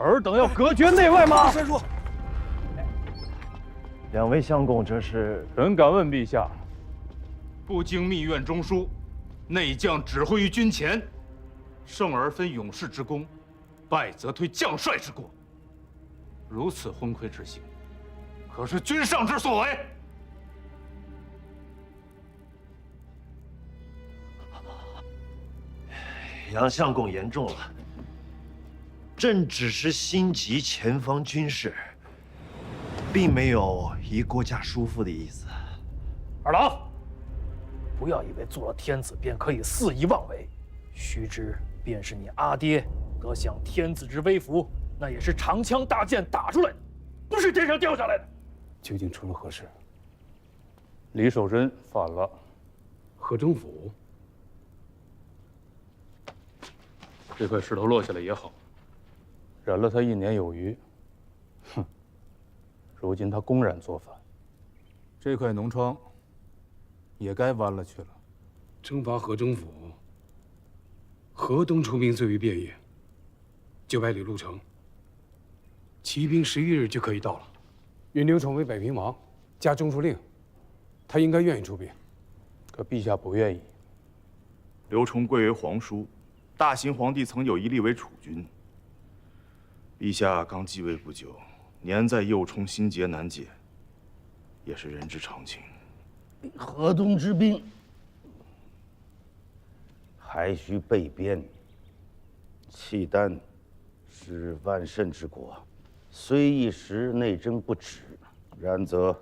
尔等要隔绝内外吗？三叔，两位相公，这是？臣敢问陛下，不经密院中书，内将指挥于军前，胜而分勇士之功，败则推将帅之过。如此昏聩之行，可是君上之所为？杨相公言重了。朕只是心急前方军事，并没有以国家疏忽的意思。二郎，不要以为做了天子便可以肆意妄为。须知，便是你阿爹得享天子之威福，那也是长枪大剑打出来的，不是天上掉下来的。究竟出了何事？李守贞反了。何征甫，这块石头落下来也好，忍了他1年有余。哼，如今他公然作反，这块脓疮也该弯了去了。征伐何征甫，河东出兵最为便业，900里路程，骑兵11日就可以到了。允刘崇为北平王，加中书令，他应该愿意出兵。可陛下不愿意。刘崇贵为皇叔，大行皇帝曾有一立为储君。陛下刚继位不久，年在幼冲，心结难解，也是人之常情。河东之兵还需备边。契丹是万圣之国，虽一时内争不止，然则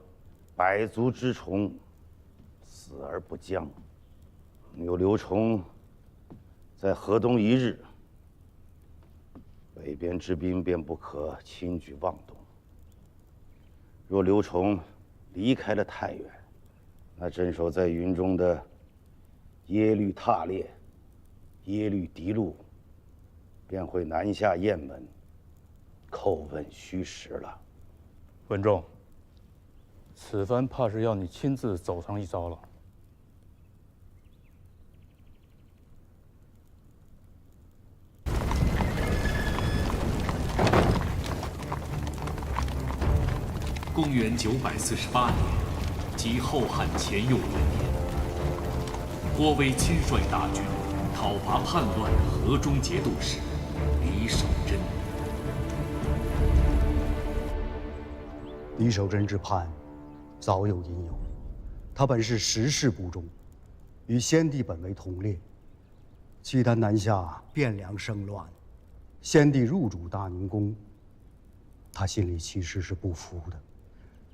百足之虫，死而不僵。有刘崇在河东一日，北边之兵便不可轻举妄动。若刘崇离开了太原，那镇守在云中的耶律踏烈、耶律狄禄便会南下雁门，叩问虚实了。文仲，此番怕是要你亲自走上一遭了。公元948年，即后汉乾佑元年，郭威亲率大军讨伐叛乱的河中节度使李守贞。李守贞之叛，早有因由。他本是时势不忠，与先帝本为同列。契丹南下，汴梁生乱，先帝入主大宁宫，他心里其实是不服的，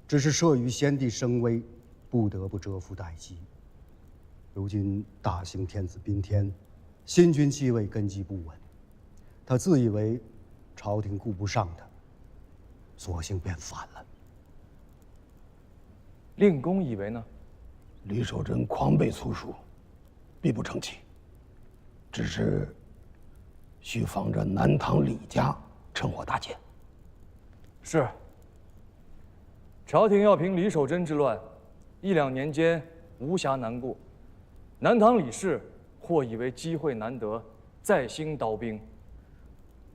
只是慑于先帝声威，不得不蛰伏待机。如今大行天子宾天，新君继位根基不稳，他自以为朝廷顾不上他，索性便反了。令公以为呢？李守贞狂悖粗疏，必不成器。只是需防着南唐李家趁火打劫。是。朝廷要平李守贞之乱，1、2年间无暇难顾。南唐李氏或以为机会难得，再兴刀兵。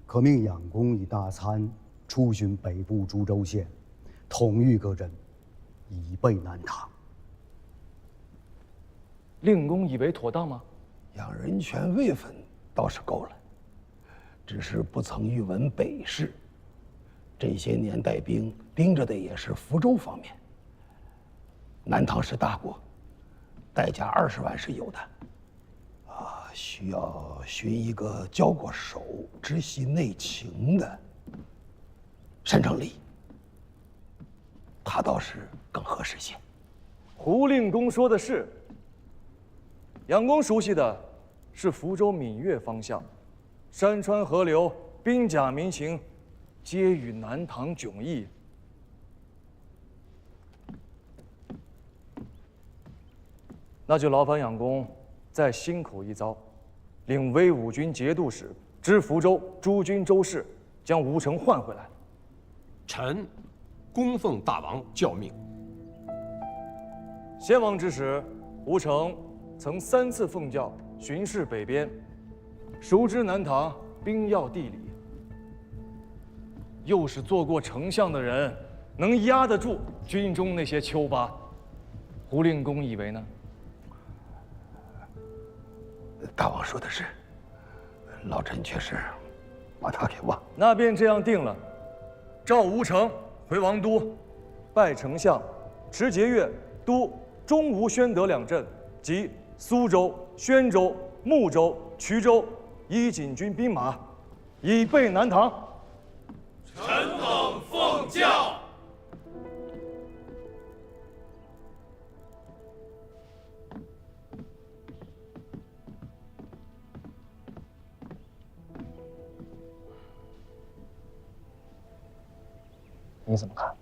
可命养公以大参出巡北部株洲县，统御各镇，以备南唐。令公以为妥当吗？养人权位分倒是够了，只是不曾预闻北事。这些年带兵盯着的也是福州方面。南唐是大国，代价20万是有的。需要寻一个交过手、知悉内情的单成礼，他倒是更合适些。胡令公说的是。养公熟悉的是福州闽粤方向，山川河流、兵甲民情，皆与南唐迥异。那就劳烦养公再辛苦一遭，领威武军节度使知福州诸军州事，将吴城换回来。臣恭奉大王教命。先王之时，吴城曾3次奉教巡视北边，熟知南唐兵要地理。又是做过丞相的人，能压得住军中那些丘巴？胡令公以为呢？大王说的是，老臣确实把他给忘了。那便这样定了。赵吴成回王都，拜丞相，持节钺、都、中吴、宣德两镇及苏州、宣州、睦州、衢州，依锦军兵马，以备南唐。臣等奉教。你怎么看？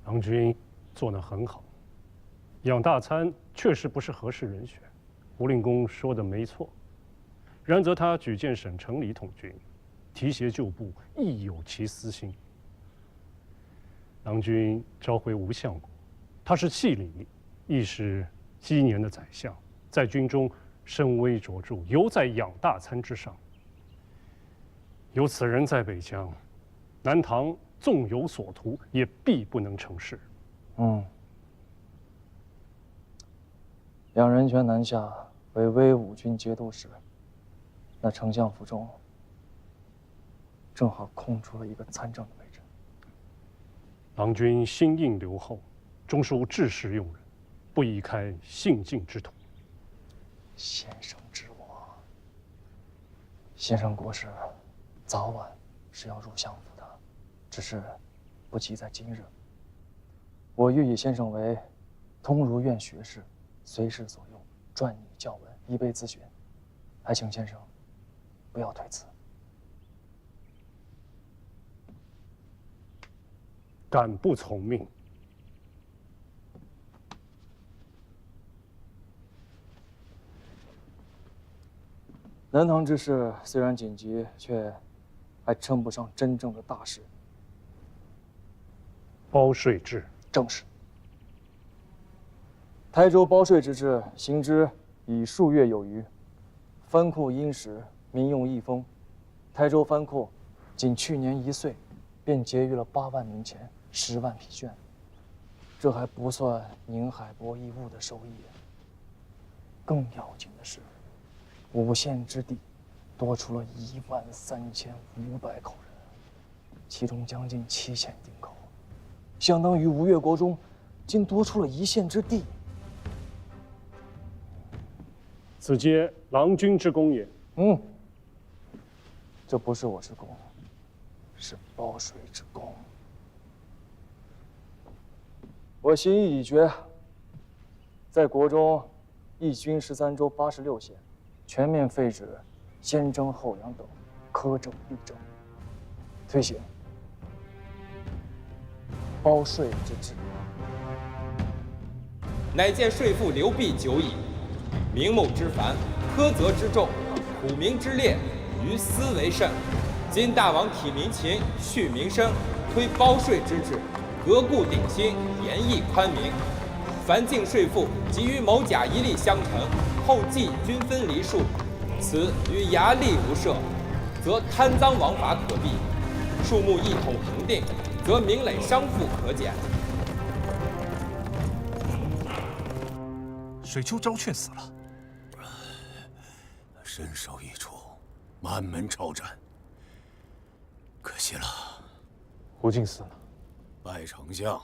郎君做得很好，养大参确实不是合适人选。胡令公说的没错，然则他举荐沈成礼统军，提携旧部，亦有其私心。郎君召回吴相国，他是弃礼，亦是7年的宰相，在军中声威卓著，犹在养大参之上。有此人在北疆，南唐纵有所图，也必不能成事。两人权南下为威武军节度使，那丞相府中正好空出了一个参政的位置。郎君心应留后，终属治世用人，不宜开信进之途。先生知我，先生国事早晚是要入相府的，只是不急在今日。我欲以先生为通儒院学士，随时所用，撰拟教文，以备咨询。还请先生不要推辞。敢不从命？南唐之事虽然紧急，却还称不上真正的大事。包税制，正是。台州包税之制行之已数月有余，藩库殷实，民用益丰。台州藩库仅去年1岁，便结余了8万民钱，10万匹绢。这还不算宁海博弈物的收益。更要紧的是，5县之地多出了13500口人，其中将近7县丁口，相当于吴越国中竟多出了1县之地。此皆郎君之功也。这不是我之功，是包税之功。我心意已决，在国中一军13州86县，全面废止先征后养等苛政弊政，推行包税之制。乃见税赋流弊久矣，明目之繁，苛责之重，苦民之烈，于斯为甚。今大王体民情，恤民生，推包税之制，革故鼎新，严义宽明。凡净税赋，即于某甲一例相承，后计均分厘数，此与衙吏无涉，则贪赃枉法可避；数目一统评定，则民累商赋可减。水丘昭劝死了，身首异处，满门抄斩，可惜了。胡进死了，拜丞相，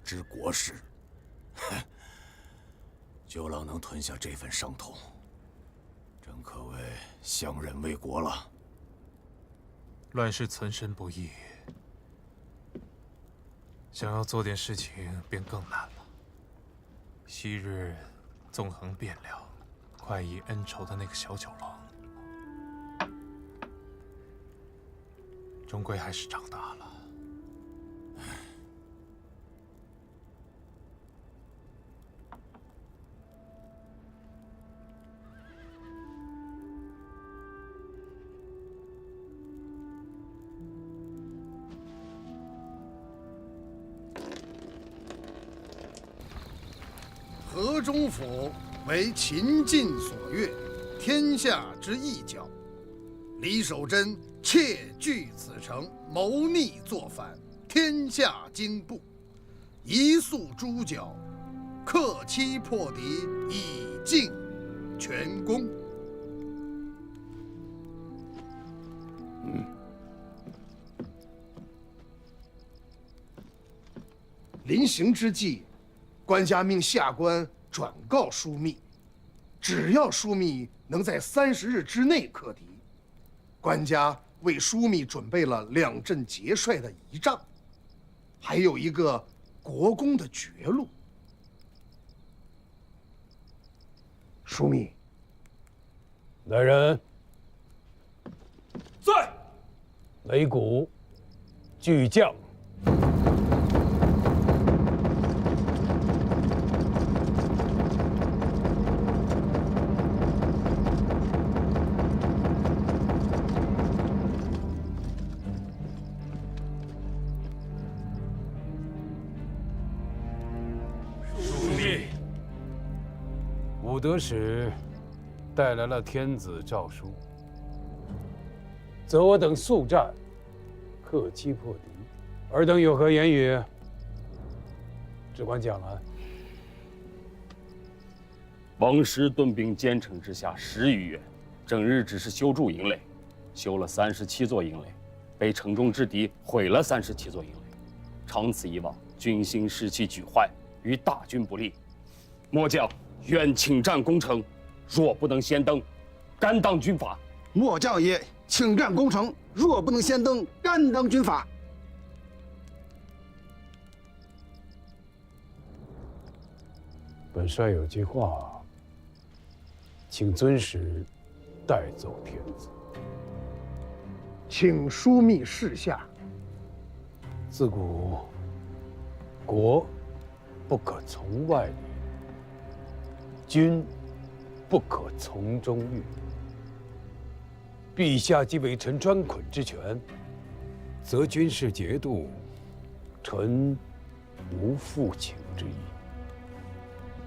知国事，九郎能吞下这份伤痛，真可谓相忍为国了。乱世存身不易，想要做点事情便更难了。昔日纵横汴梁、快意恩仇的那个小九郎，终归还是长大了。河中府为秦晋所悦，天下之一角。李守贞窃据此城，谋逆作反，天下惊怖，一肃诛剿，克期破敌，以尽全功。临行之际，官家命下官转告枢密，只要枢密能在30日之内克敌，官家为枢密准备了2阵节帅的仪仗，还有一个国公的爵禄。枢密，来人，在。擂鼓，巨将。武德使带来了天子诏书，责我等速战，克期破敌。尔等有何言语？只管讲来。王师顿兵兼程之下10余月，整日只是修筑营垒，修了37座营垒，被城中之敌毁了37座营垒。长此以往，军心士气俱坏，与大军不利。末将愿请战攻城，若不能先登，甘当军法。末将也请战攻城，若不能先登，甘当军法。本帅有句话，请尊使带走天子。请枢密示下。自古国不可从外理，君不可从中御。陛下既为臣专捆之权，则军事节度，臣无复请之意。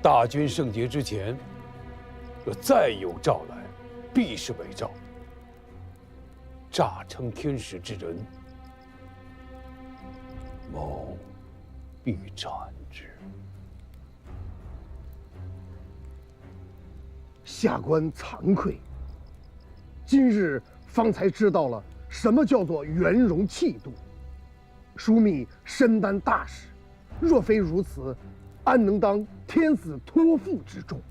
大军圣节之前，若再有诏来，必是伪诏，诈称天时之人，某必斩之。下官惭愧，今日方才知道了什么叫做圆融气度。枢密身担大事，若非如此，安能当天子托付之重？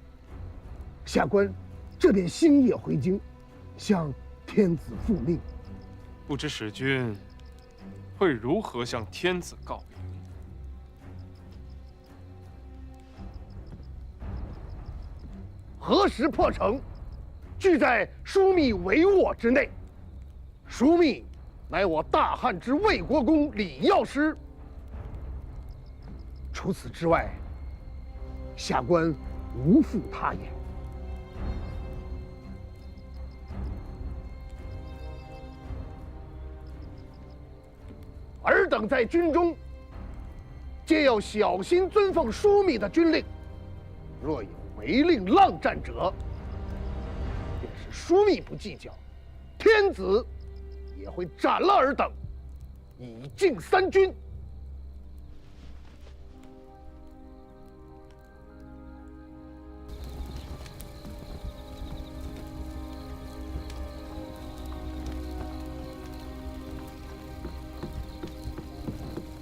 下官这便星夜回京，向天子复命。不知使君会如何向天子告明？何时破城，俱在枢密帷幄之内。枢密乃我大汉之魏国公李药师。除此之外，下官无复他言。尔等在军中，皆要小心遵奉枢密的军令。若有违令浪战者，便是枢密不计较，天子也会斩了尔等，以尽三军。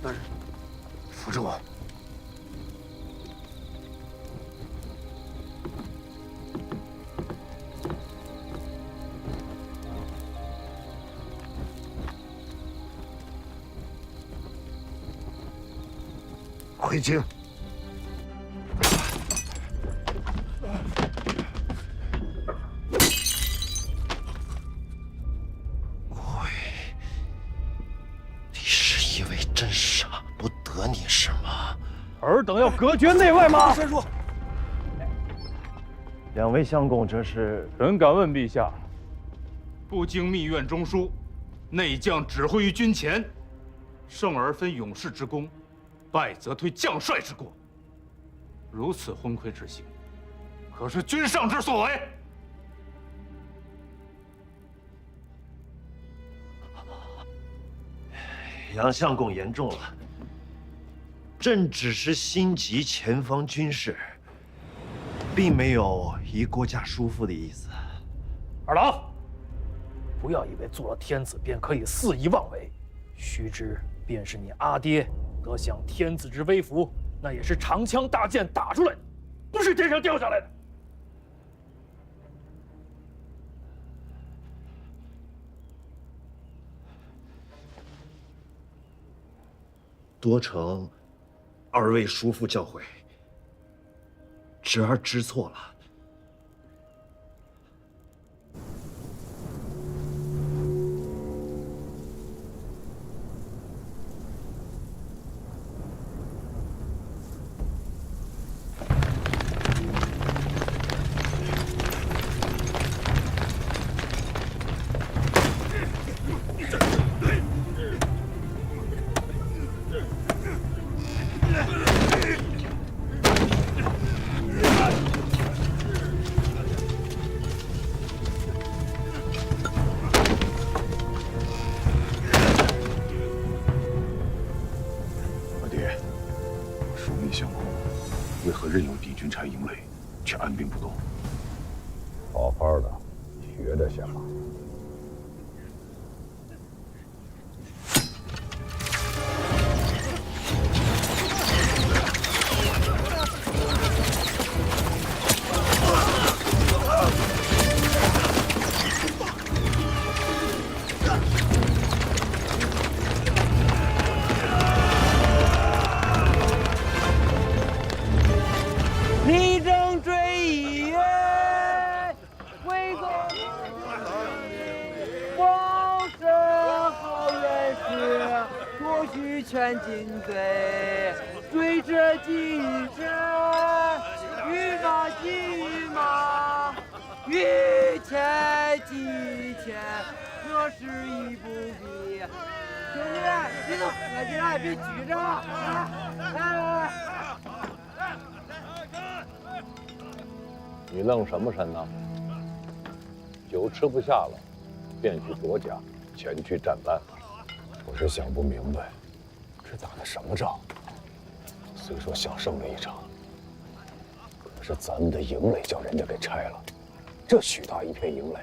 大人，扶着我。回京。你是以为朕杀不得你是吗？尔等要隔绝内外吗？山叔，两位相公，这是？臣敢问陛下，不经密院中书，内将指挥于军前，胜而分勇士之功，败则推将帅之过。如此昏聩之行，可是君上之所为？杨相公言重了。朕只是心急前方军事，并没有移国家叔父的意思。二郎，不要以为做了天子便可以肆意妄为，须知便是你阿爹得享天子之威福，那也是长枪大剑打出来的，不是天上掉下来的。多承二位叔父教诲，侄儿知错了。为何任由敌军拆营垒，却按兵不动？好好的学着想。力争追忆，为国王身好远事，多须全尽醉。追这几身，欲马骑马，欲前即前，这是亦不必。兄弟，你都喝起来，别拘着啊！来。你愣什么神呢？酒吃不下了，便去国家，前去战败。我是想不明白，这打的什么仗？虽说小胜了一场，可是咱们的营垒叫人家给拆了，这许大一片营垒，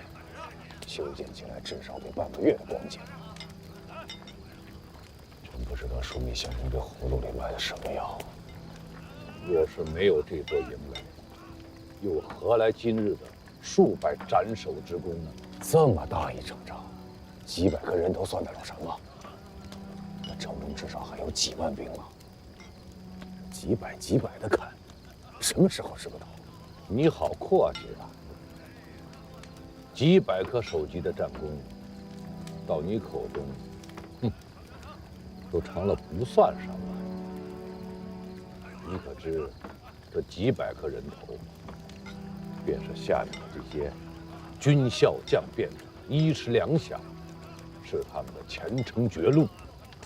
修建起来至少得半个月的光景。真不知道枢密先生这葫芦里卖的什么药。若是没有这座营垒，又何来今日的数百斩首之功呢？这么大一场仗，几百个人头算得了什么？那城中至少还有几万兵马，几百的砍，什么时候是个头？你好阔气啊！几百颗首级的战功，到你口中，都成了不算什么。你可知，这几百颗人头，便是下面的这些军校将变的衣食粮饷，是他们的前程绝路。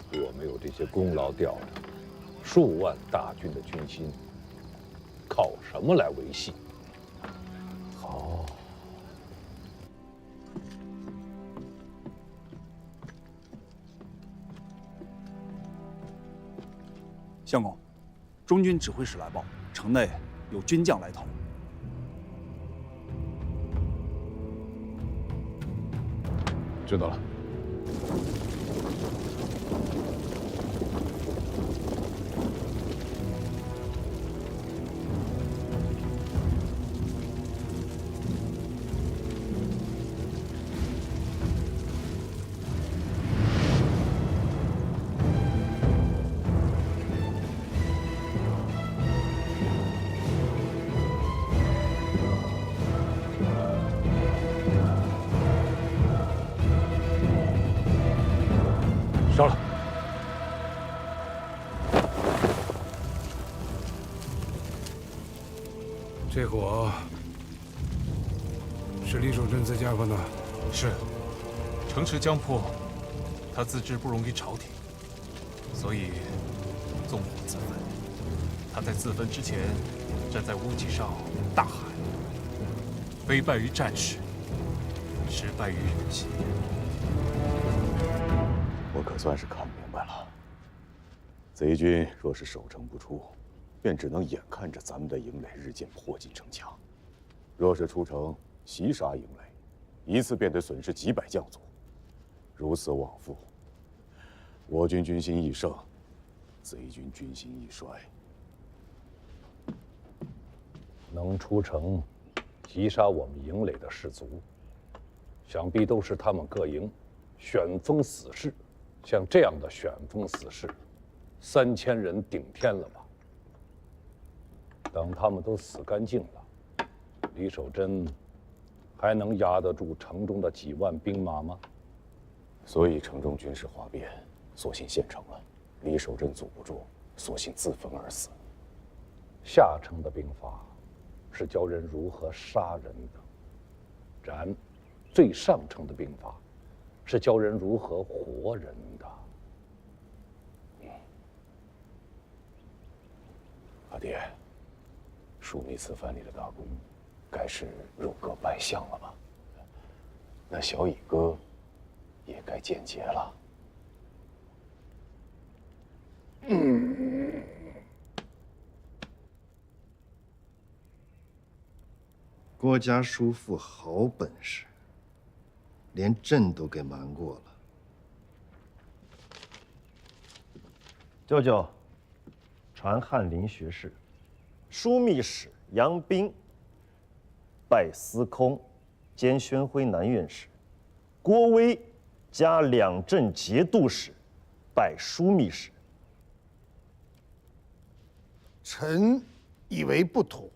若没有这些功劳吊着，数万大军的军心，靠什么来维系？好，相公，中军指挥使来报，城内有军将来投。知道了。烧了。这火是李守贞自家放的。是，城池将破，他自知不容于朝廷，所以纵火自焚。他在自焚之前，站在屋脊上大喊：“非败于战事，实败于人心。”可算是看明白了。贼军若是守城不出，便只能眼看着咱们的营垒日渐迫近城墙；若是出城袭杀营垒，一次便得损失几百将卒。如此往复，我军军心易盛，贼军军心易衰。能出城击杀我们营垒的士卒，想必都是他们各营选封死士。像这样的选封死士，3000人顶天了吧？等他们都死干净了，李守贞还能压得住城中的几万兵马吗？所以城中军事哗变，索性献城了。李守贞阻不住，索性自焚而死。下城的兵法是教人如何杀人的，然最上乘的兵法是教人如何活人的。阿爹，枢密此番里的大功，该是入阁拜相了吧？那小乙哥也该见节了。郭家叔父好本事，连朕都给瞒过了。舅舅，传翰林学士，枢密使杨斌拜司空兼宣徽南院使，郭威加两镇节度使拜枢密使。臣以为不妥。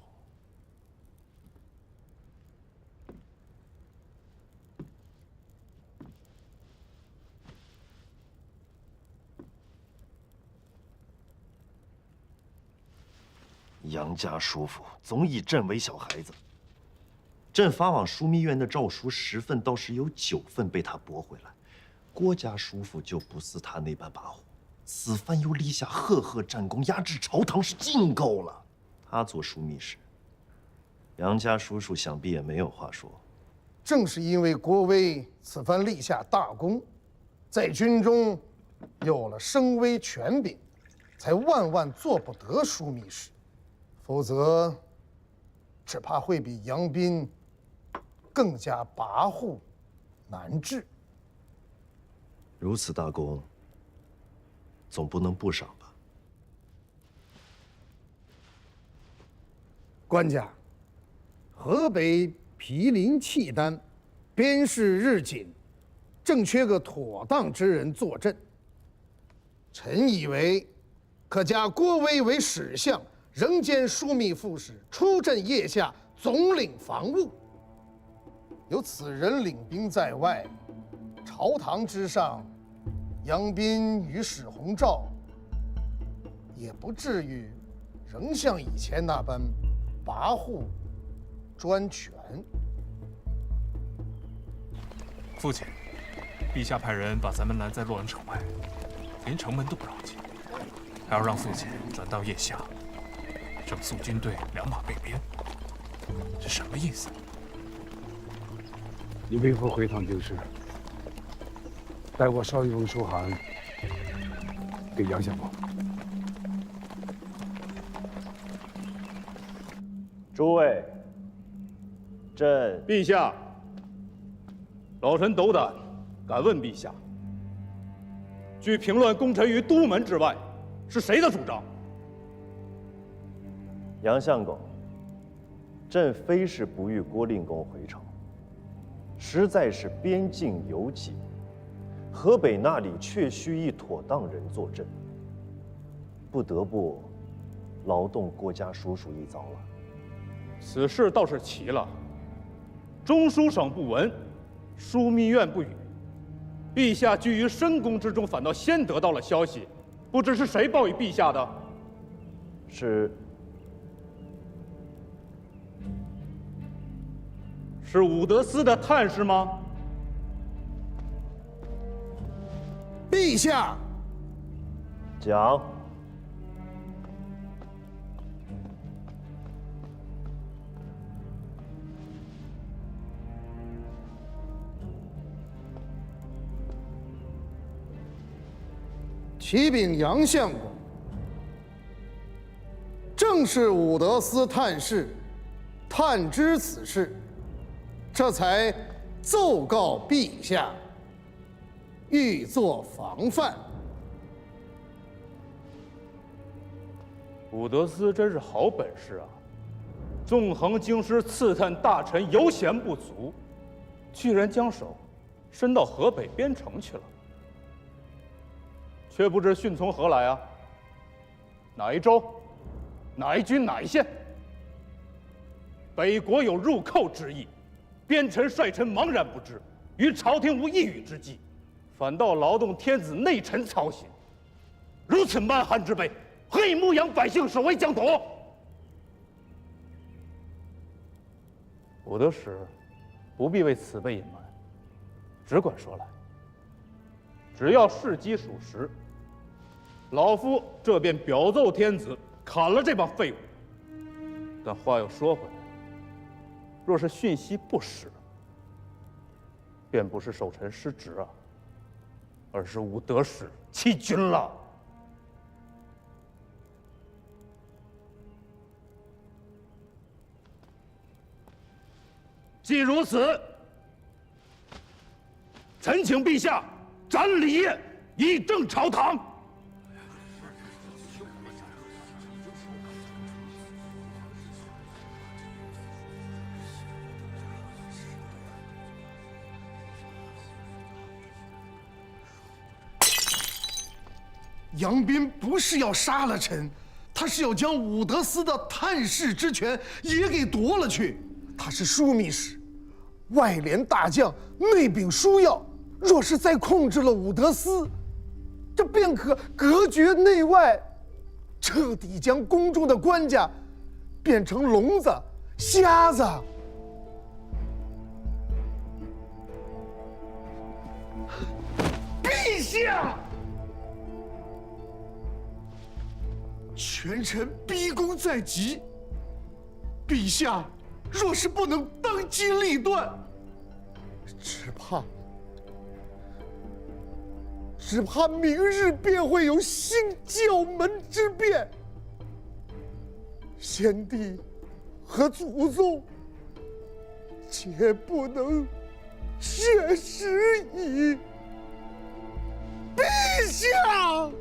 杨家叔父总以朕为小孩子，朕发往枢密院的诏书10份，倒是有9份被他驳回来。郭家叔父就不似他那般跋扈，此番又立下赫赫战功，压制朝堂是尽够了。他做枢密使，杨家叔叔想必也没有话说。正是因为郭威此番立下大功，在军中有了声威权柄，才万万做不得枢密使。否则，只怕会比杨斌更加跋扈难治。如此大功，总不能不赏吧？官家，河北毗邻契丹，边事日紧，正缺个妥当之人坐镇。臣以为，可加郭威为使相，仍兼枢密副使，出镇腋下，总领防务。有此人领兵在外，朝堂之上，杨斌与史弘照也不至于仍像以前那般跋扈专权。父亲，陛下派人把咱们拦在洛阳城外，连城门都不让进，还要让父亲转到腋下，整肃军队，2马备边，这什么意思？你为何回堂就是？待我捎一封书函给杨相公。诸位，朕陛下，老臣斗胆，敢问陛下，据平乱功臣于都门之外，是谁的主张？杨相公，朕非是不欲郭令公回城，实在是边境有紧，河北那里确需一妥当人坐镇，不得不劳动郭家叔叔一遭了。此事倒是奇了，中书省不闻，枢密院不语，陛下居于深宫之中，反倒先得到了消息，不知是谁报与陛下的？是武德司的探视吗？陛下，讲。启禀杨相公，正是武德司探事探知此事，这才奏告陛下，欲作防范。武德司真是好本事啊！纵横京师，刺探大臣犹嫌不足，居然将手伸到河北边城去了。却不知讯从何来啊？哪一州？哪一军？哪一县？北国有入寇之意，边臣帅臣茫然不知，与朝廷无一语之计，反倒劳动天子内臣操心。如此蛮汉之辈，何以牧养百姓，守卫疆土？武德使不必为此辈隐瞒，只管说来。只要事机属实，老夫这便表奏天子，砍了这帮废物。但话又说回来，若是讯息不实，便不是守臣失职啊，而是武德使欺君了。既如此，臣请陛下斩李业，以正朝堂。杨斌不是要杀了臣，他是要将武德司的探视之权也给夺了去。他是枢密使，外联大将，内禀枢要。若是再控制了武德司，这便可隔绝内外，彻底将宫中的官家变成聋子、瞎子。陛下！权臣逼宫在即，陛下若是不能当机立断，只怕明日便会有新教门之变。先帝和祖宗皆不能确实矣。陛下！